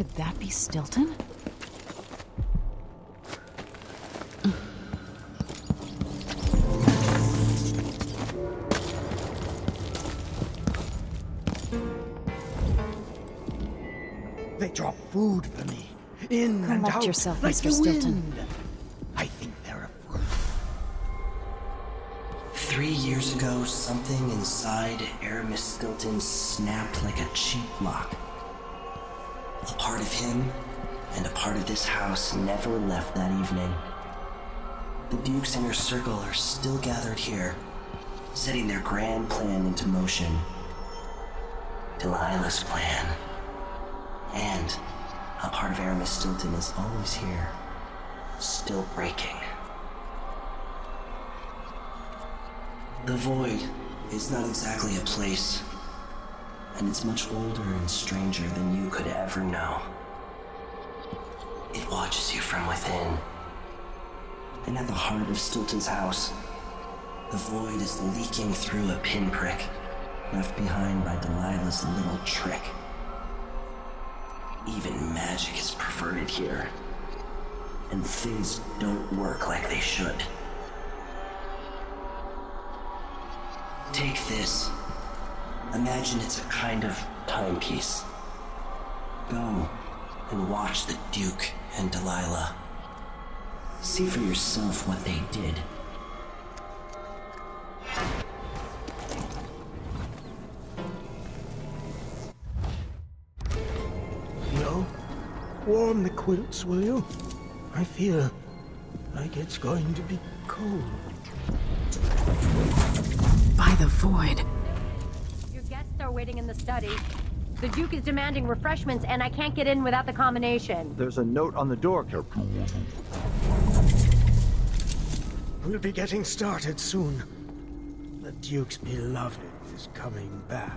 Could that be Stilton? They drop food for me, in and Collect out, yourself, like Mr. the Stilton. wind. I think they're afraid. 3 years ago, something inside Aramis Stilton snapped like a cheap lock. A part of him and a part of this house never left that evening. The Duke's inner circle are still gathered here, setting their grand plan into motion. Delilah's plan. And a part of Aramis Stilton is always here, still breaking. The Void is not exactly a place, and it's much older and stranger than you could ever know. It watches you from within. And at the heart of Stilton's house, the Void is leaking through a pinprick left behind by Delilah's little trick. Even magic is perverted here, and things don't work like they should. Take this. Imagine it's a kind of timepiece. Go and watch the Duke and Delilah. See for yourself what they did. Theo, warm the quilts, will you? I feel like it's going to be cold. By the Void. Your guests are waiting in the study. The Duke is demanding refreshments, and I can't get in without the combination. There's a note on the door, Captain. We'll be getting started soon. The Duke's beloved is coming back.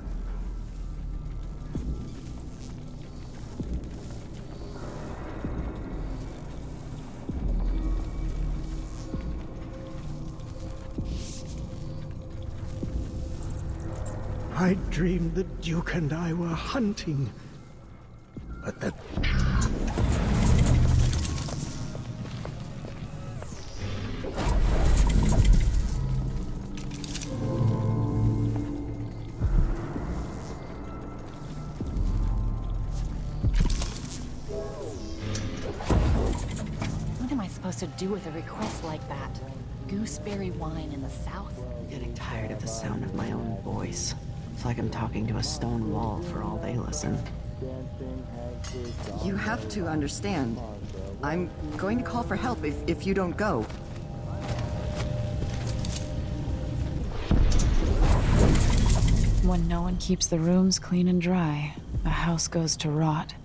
I dreamed the Duke and I were hunting. But the... What am I supposed to do with a request like that? Gooseberry wine in the South? I'm getting tired of the sound of my own voice. It's like I'm talking to a stone wall for all they listen. You have to understand. I'm going to call for help if you don't go. When no one keeps the rooms clean and dry, a house goes to rot.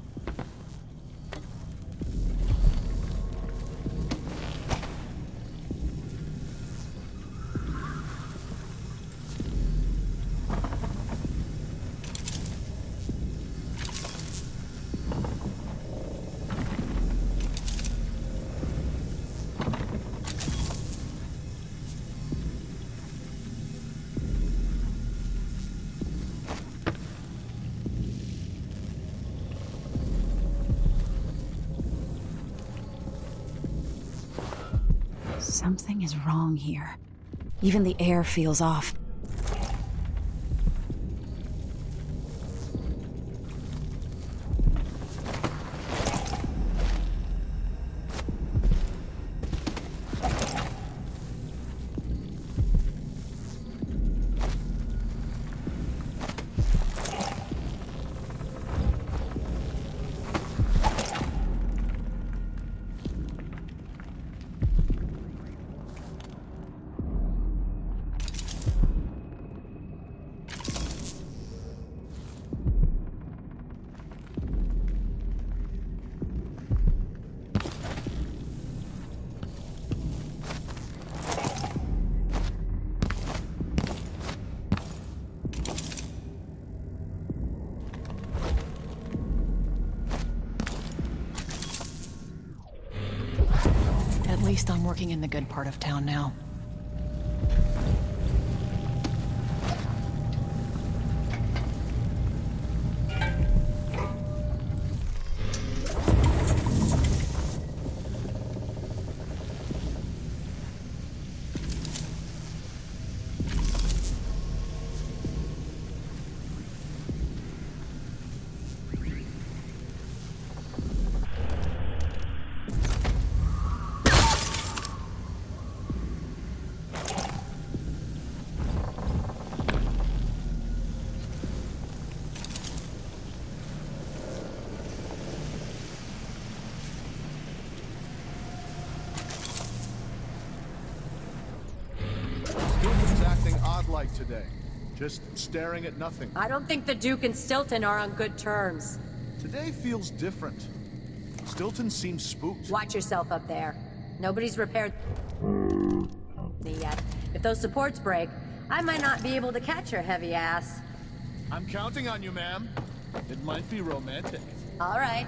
Something is wrong here. Even the air feels off. At least I'm working in the good part of town now. odd like today. Just staring at nothing. I don't think the Duke and Stilton are on good terms. Today feels different. Stilton seems spooked. Watch yourself up there. Nobody's repaired me yet. If those supports break, I might not be able to catch your heavy ass. I'm counting on you, ma'am. It might be romantic. All right.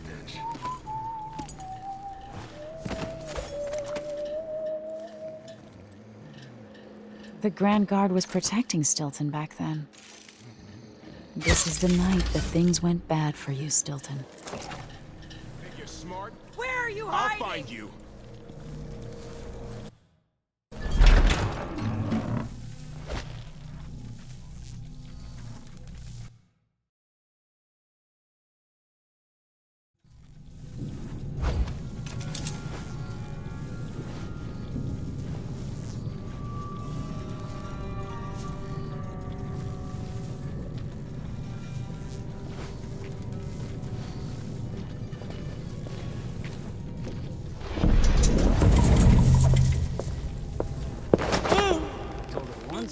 stench. The Grand Guard was protecting Stilton back then. This is the night that things went bad for you, Stilton. Think you're smart? Where are you I'll hiding? find you.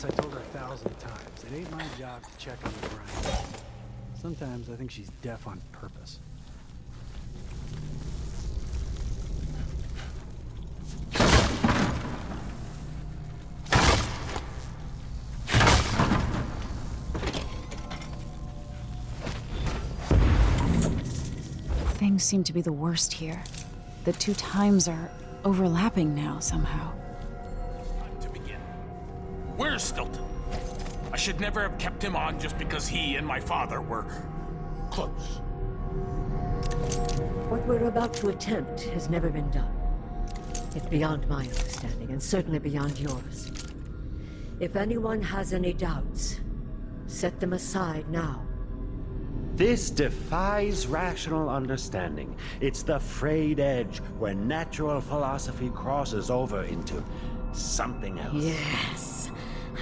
I told her 1,000 times. It ain't my job to check on the grind. Sometimes I think she's deaf on purpose. Things seem to be the worst here. The two times are overlapping now somehow. To begin. Where's Stilton? I should never have kept him on just because he and my father were close. What we're about to attempt has never been done. It's beyond my understanding, and certainly beyond yours. If anyone has any doubts, set them aside now. This defies rational understanding. It's the frayed edge where natural philosophy crosses over into something else. Yes,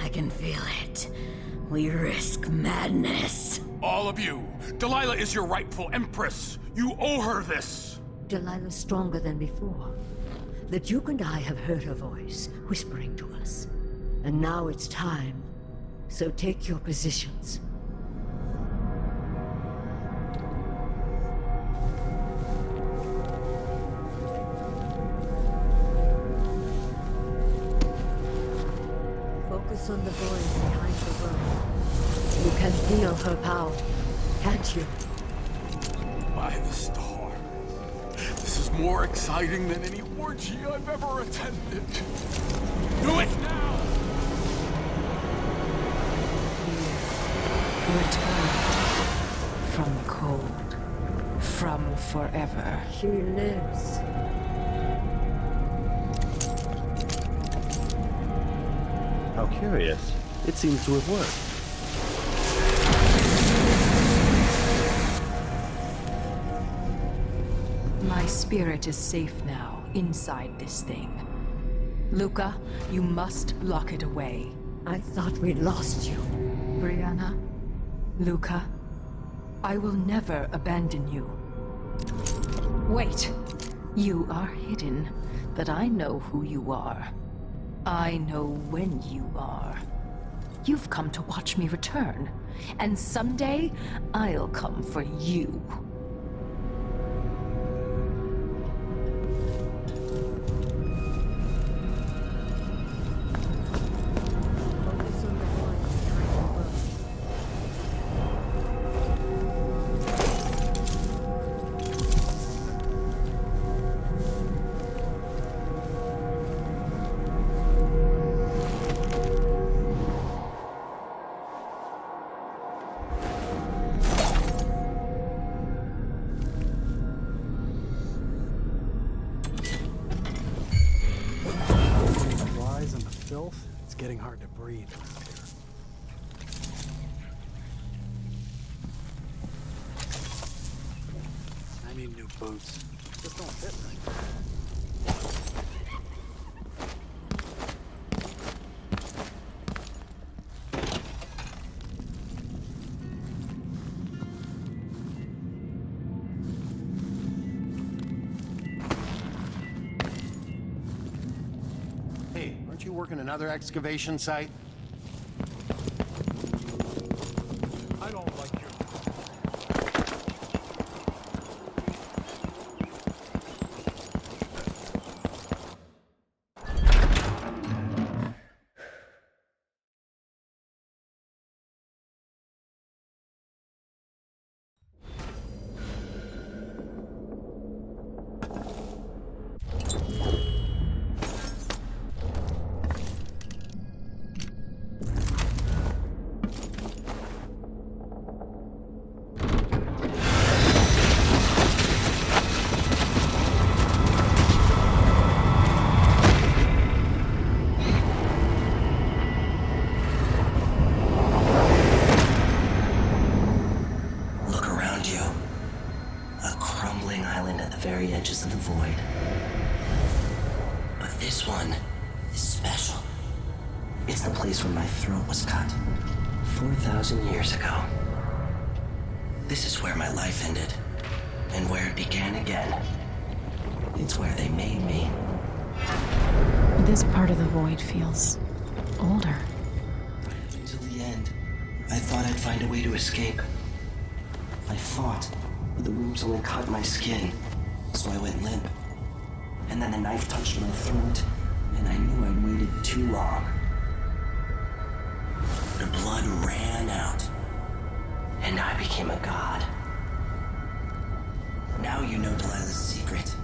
I can feel it. We risk madness. All of you, Delilah is your rightful empress. You owe her this. Delilah's stronger than before. The Duke and I have heard her voice, whispering to us. And now it's time. So take your positions. Focus on the void behind the world. You can feel her power, can't you? By the stars. This is more exciting than any orgy I've ever attended. Do it now! Returned from the cold, from forever. She lives. How curious. It seems to have worked. My spirit is safe now, inside this thing. Luca, you must lock it away. I thought we'd lost you. Brianna, Luca, I will never abandon you. Wait! You are hidden, but I know who you are. I know when you are. You've come to watch me return, and someday I'll come for you. It's getting hard to breathe around here. I need new boots. Just don't fit right. Aren't you working another excavation site? I don't like you. very edges of the void. But this one is special. It's the place where my throat was cut 4,000 years ago. This is where my life ended, and where it began again. It's where they made me. This part of the void feels older. Until the end, I thought I'd find a way to escape. I fought, but the wounds only cut my skin, so I went limp. And then the knife touched my throat, and I knew I'd waited too long. The blood ran out, and I became a god. Now you know Delilah's secret.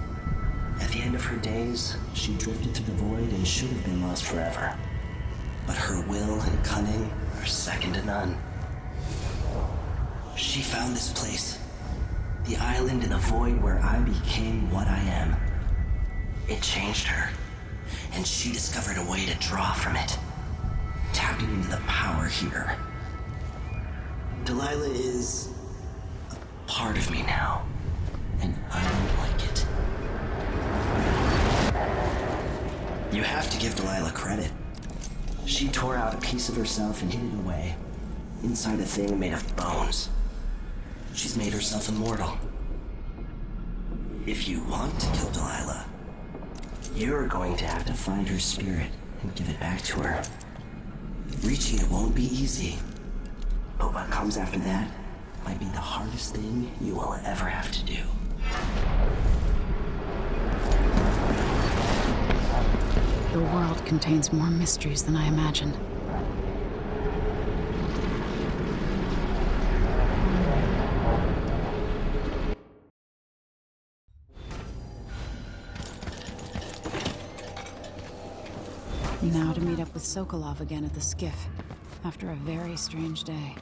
At the end of her days, she drifted to the void and should have been lost forever. But her will and cunning are second to none. She found this place, the island in the void where I became what I am. It changed her, and she discovered a way to draw from it, tapping into the power here. Delilah is a part of me now, and I don't like it. You have to give Delilah credit. She tore out a piece of herself and hid it away, inside a thing made of bones. She's made herself immortal. If you want to kill Delilah, you're going to have to find her spirit and give it back to her. Reaching it won't be easy, but what comes after that might be the hardest thing you will ever have to do. The world contains more mysteries than I imagined. Now to meet up with Sokolov again at the skiff, after a very strange day.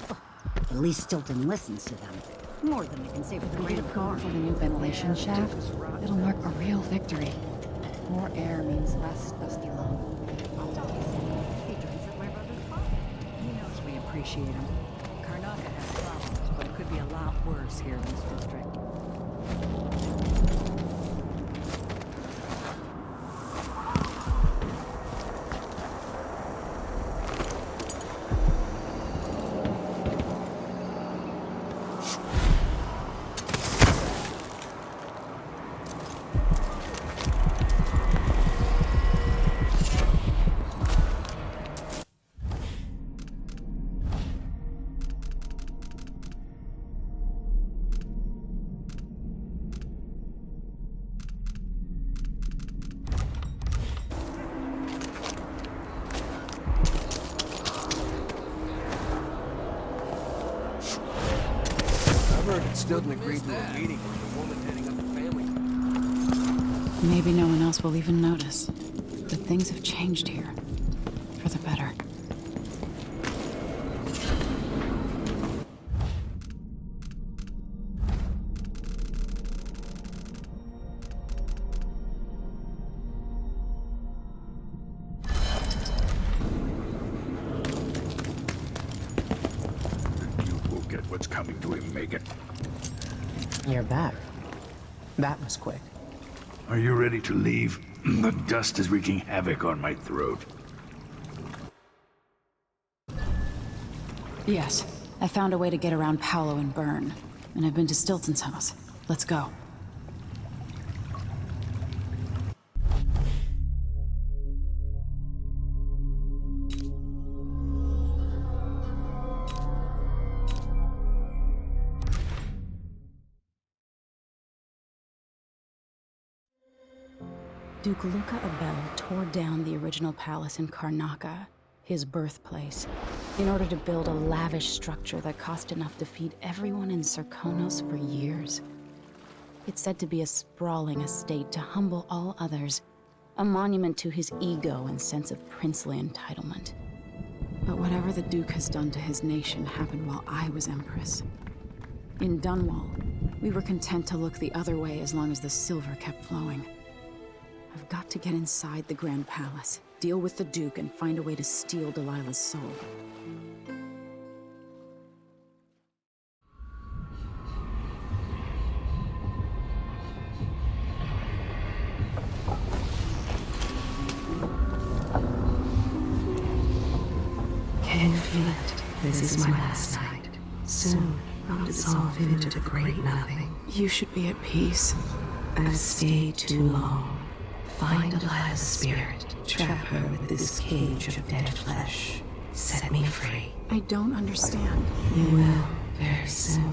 At least Stilton listens to them. More than they can say for the great of God. For the new ventilation shaft, it'll mark a real victory. More air means less dusty lung. He knows we appreciate him. Karnaka has problems, but it could be a lot worse here in this district. Stilton agreed to a meeting with the woman heading up the family. Maybe no one else will even notice. But things have changed here. For the better. You will get what's coming to him, Megan. You're back. That was quick. Are you ready to leave? The dust is wreaking havoc on my throat. Yes. I found a way to get around Paolo and Byrne. And I've been to Stilton's house. Let's go. Duke Luca Abel tore down the original palace in Karnaka, his birthplace, in order to build a lavish structure that cost enough to feed everyone in Serkonos for years. It's said to be a sprawling estate to humble all others, a monument to his ego and sense of princely entitlement. But whatever the Duke has done to his nation happened while I was Empress. In Dunwall, we were content to look the other way as long as the silver kept flowing. I've got to get inside the Grand Palace, deal with the Duke, and find a way to steal Delilah's soul. feel it. This is my last night. Soon, I'll dissolve into the great nothing. You should be at peace. I've stayed too long. Find Delilah's spirit. Trap her with this cage of dead flesh. Set me free. I don't understand. You will, very soon.